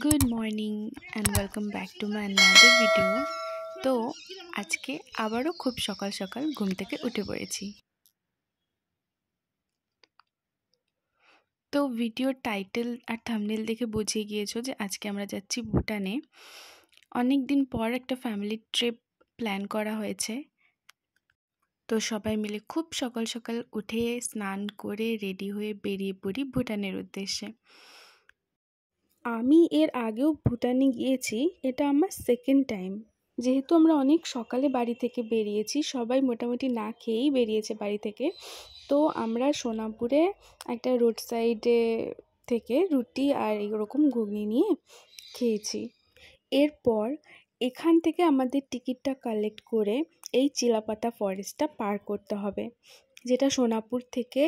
Good morning and welcome back to my another video. তো আজকে আবারও খুব সকাল সকাল ঘুম থেকে উঠে পড়েছি। তো ভিডিওর টাইটেল আর থাম্বনেল দেখে বুঝিয়ে গিয়েছো যে আজকে আমরা যাচ্ছি ভুটানে। অনেক দিন পর একটা ফ্যামিলি ট্রিপ প্ল্যান করা হয়েছে। তো সবাই মিলে খুব সকাল সকাল উঠে স্নান করে রেডি হয়ে বেরিয়ে পড়ি ভুটানের উদ্দেশ্যে। আমি এর আগেও ভুটানে গিয়েছি, এটা আমার সেকেন্ড টাইম। যেহেতু আমরা অনেক সকালে বাড়ি থেকে বেরিয়েছি, সবাই মোটামুটি না খেয়েই বেরিয়েছে বাড়ি থেকে, তো আমরা সোনাপুরে একটা রোড সাইডে থেকে রুটি আর এরকম ঘুগনি নিয়ে খেয়েছি। এরপর এখান থেকে আমাদের টিকিটটা কালেক্ট করে এই চিলাপাতা ফরেস্টটা পার করতে হবে, যেটা সোনাপুর থেকে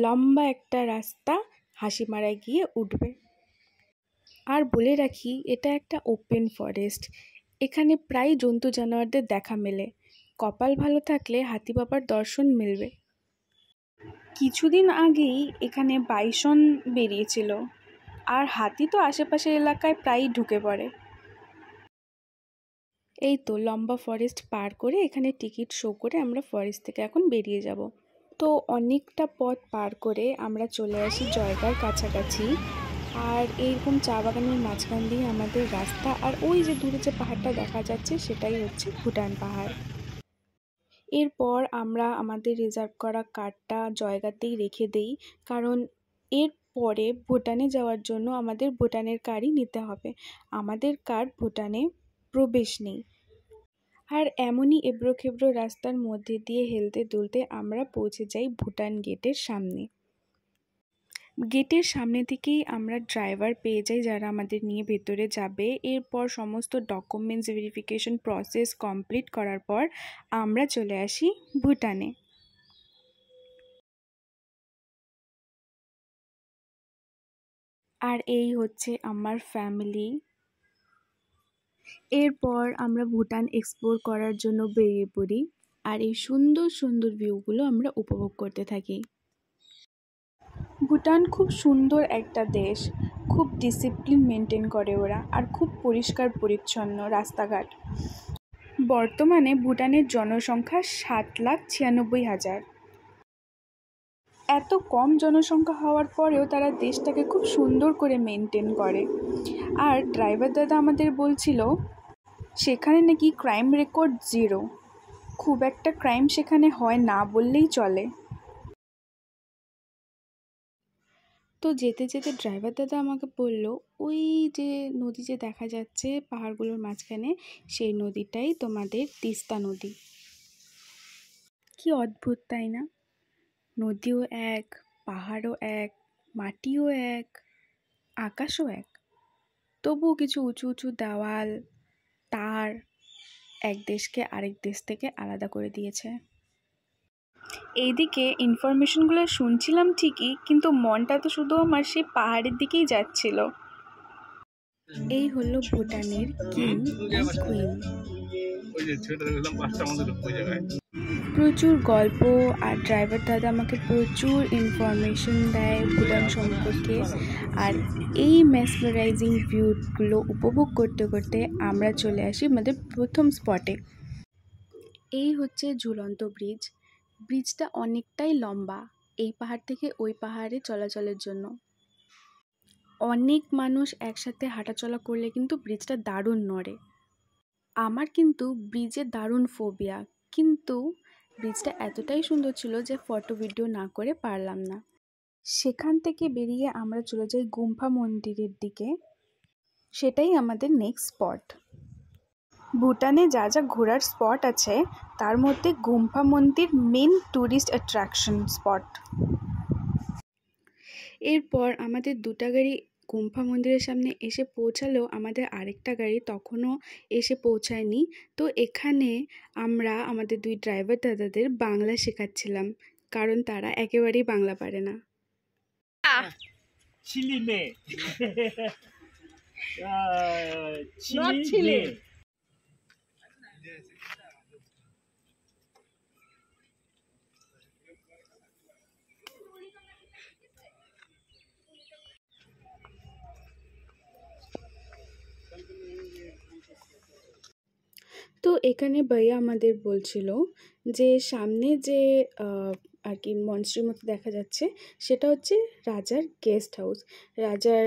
লম্বা একটা রাস্তা হাসিমারায় গিয়ে উঠবে। আর বলে রাখি, এটা একটা ওপেন ফরেস্ট। এখানে প্রায় জন্তু জানোয়ারদের দেখা মেলে। কপাল ভালো থাকলে হাতি বাবার দর্শন মিলবে। কিছুদিন আগেই এখানে বাইসন বেরিয়েছিল, আর হাতি তো আশেপাশের এলাকায় প্রায়ই ঢুকে পড়ে। এই তো লম্বা ফরেস্ট পার করে এখানে টিকিট শো করে আমরা ফরেস্ট থেকে এখন বেরিয়ে যাব। তো অনেকটা পথ পার করে আমরা চলে আসি জয়গার কাছাকাছি। আর এইরকম চা বাগানের মাঝখান দিয়ে আমাদের রাস্তা, আর ওই যে দূরে যে পাহাড়টা দেখা যাচ্ছে সেটাই হচ্ছে ভুটান পাহাড়। এরপর আমরা আমাদের রিজার্ভ করা কারটা জয়গাতেই রেখে দেই, কারণ এরপরে ভুটানে যাওয়ার জন্য আমাদের ভুটানের কারই নিতে হবে। আমাদের কার ভুটানে প্রবেশ নেই। আর এমনই এবড়োখেবড়ো রাস্তার মধ্যে দিয়ে হেলতে দুলতে আমরা পৌঁছে যাই ভুটান গেটের সামনে। গেটের সামনে থেকেই আমরা ড্রাইভার পেয়ে যাই যারা আমাদের নিয়ে ভেতরে যাবে। এরপর সমস্ত ডকুমেন্টস ভেরিফিকেশন প্রসেস কমপ্লিট করার পর আমরা চলে আসি ভুটানে। আর এই হচ্ছে আমার ফ্যামিলি। এরপর আমরা ভুটান এক্সপ্লোর করার জন্য বেরিয়ে পড়ি, আর এই সুন্দর সুন্দর ভিউগুলো আমরা উপভোগ করতে থাকি। ভুটান খুব সুন্দর একটা দেশ, খুব ডিসিপ্লিন মেনটেন করে ওরা, আর খুব পরিষ্কার পরিচ্ছন্ন রাস্তাঘাট। বর্তমানে ভুটানের জনসংখ্যা 7,96,000। এত কম জনসংখ্যা হওয়ার পরেও তারা দেশটাকে খুব সুন্দর করে মেনটেন করে। আর ড্রাইভার দাদা আমাদের বলছিল সেখানে নাকি ক্রাইম রেকর্ড 0, খুব একটা ক্রাইম সেখানে হয় না বললেই চলে। তো যেতে যেতে ড্রাইভার দাদা আমাকে বলল, ওই যে নদী যে দেখা যাচ্ছে পাহাড়গুলোর মাঝখানে, সেই নদীটাই তোমাদের তিস্তা নদী। কি অদ্ভুত তাই না? নদীও এক, পাহাড়ও এক, মাটিও এক, আকাশও এক, তবুও কিছু উঁচু উঁচু দেওয়াল, তার এক দেশকে আরেক দেশ থেকে আলাদা করে দিয়েছে। এইদিকে ইনফরমেশনগুলো শুনছিলাম ঠিকই, কিন্তু মনটা তো শুধু আমার সেই পাহাড়ের দিকেই যাচ্ছিল। এই হলো ভুটানের কিং অ্যান্ড কুইন। প্রচুর গল্প, আর ড্রাইভার দাদা আমাকে প্রচুর ইনফরমেশন দেয় ভুটান সম্পর্কে। আর এই মেসমারাইজিং ভিউগুলো উপভোগ করতে করতে আমরা চলে আসি আমাদের প্রথম স্পটে। এই হচ্ছে ঝুলন্ত ব্রিজ। ব্রিজটা অনেকটাই লম্বা, এই পাহাড় থেকে ওই পাহাড়ে চলাচলের জন্য। অনেক মানুষ একসাথে হাঁটাচলা করলে কিন্তু ব্রিজটা দারুণ নড়ে। আমার কিন্তু ব্রিজে দারুণ ফোবিয়া, কিন্তু ব্রিজটা এতটাই সুন্দর ছিল যে ফটো ভিডিও না করে পারলাম না। সেখান থেকে বেরিয়ে আমরা চলে যাই গুম্ফা মন্দিরের দিকে, সেটাই আমাদের নেক্সট স্পট। ভুটানে যা যা ঘোরার স্পট আছে তার মধ্যে গুম্ফা মন্দির মেন ট্যুরিস্ট অ্যাট্রাকশন স্পট। এরপর আমাদের দুটা গাড়ি গুম্ফা মন্দিরের সামনে এসে পৌঁছালেও আমাদের আরেকটা গাড়ি তখনও এসে পৌঁছায়নি। তো এখানে আমরা আমাদের দুই ড্রাইভার দাদাদের বাংলা শেখাচ্ছিলাম, কারণ তারা একেবারেই বাংলা পারে না। তো এখানে ভাইয়া আমাদের বলছিল যে সামনে যে আর কি মনস্ট্রির মতো দেখা যাচ্ছে সেটা হচ্ছে রাজার গেস্ট হাউস। রাজার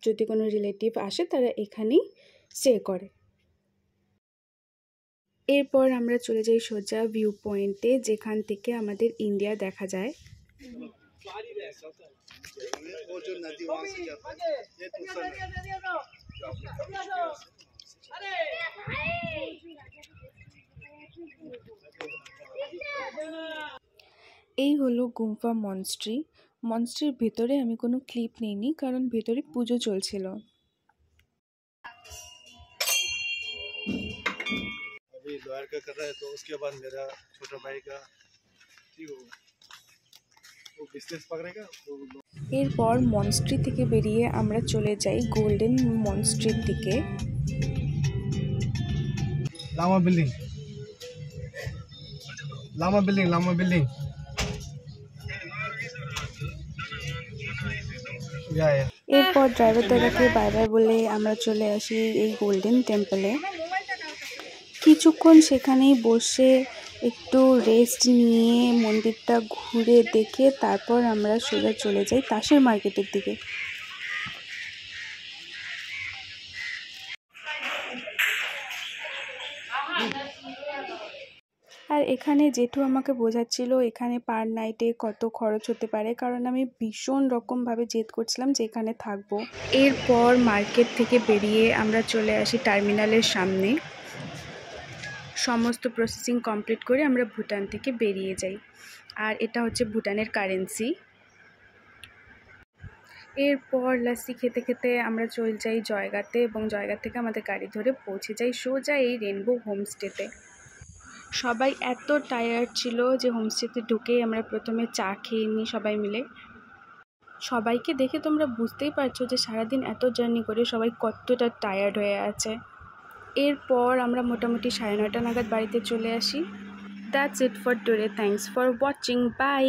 যদি কোনো রিলেটিভ আসে তারা এখানেই স্টে করে। এরপর আমরা চলে যাই সোজা ভিউ পয়েন্টে, যেখান থেকে আমাদের ইন্ডিয়া দেখা যায়। এই হলো গুম্ফা মনস্ট্রি। মনস্ট্রির ভেতরে আমি কোনো ক্লিপ নিইনি, কারণ ভেতরে পুজো চলছিল। अभी लॉयर का कर रहा है, तो उसके बाद मेरा छोटा भाई का वो बिजनेस पकड़ेगा। এরপর মনস্ট্রি থেকে বেরিয়ে আমরা চলে যাই গোল্ডেন মনস্ট্রির দিকে। Lama building, lama building, lama building. এরপর ড্রাইভার দাদাকে বাই বাই বলে আমরা চলে আসি এই গোল্ডেন টেম্পলে। কিছুক্ষণ সেখানেই বসে একটু রেস্ট নিয়ে মন্দিরটা ঘুরে দেখে তারপর আমরা সোজা চলে যাই তাসের মার্কেটের দিকে। আর এখানে জেঠু আমাকে বোঝাচ্ছিল এখানে পার নাইটে কত খরচ হতে পারে, কারণ আমি ভীষণ রকমভাবে জেদ করছিলাম যে এখানে থাকবো। এরপর মার্কেট থেকে বেরিয়ে আমরা চলে আসি টার্মিনালের সামনে। সমস্ত প্রসেসিং কমপ্লিট করে আমরা ভুটান থেকে বেরিয়ে যাই। আর এটা হচ্ছে ভুটানের কারেন্সি। এরপর লাস্সি খেতে খেতে আমরা চলে যাই জয়গাতে, এবং জয়গা থেকে আমাদের গাড়ি ধরে পৌঁছে যাই সোজা এই রেনবো হোমস্টেতে। সবাই এত টায়ার্ড ছিল যে হোমস্টেতে ঢুকেই আমরা প্রথমে চা খেয়ে নিই সবাই মিলে। সবাইকে দেখে তোমরা বুঝতেই পারছো যে সারাদিন এত জার্নি করে সবাই কতটা টায়ার্ড হয়ে আছে। এরপর আমরা মোটামুটি 9:30 নাগাদ বাড়িতে চলে আসি। That's it for today, thanks for watching, by.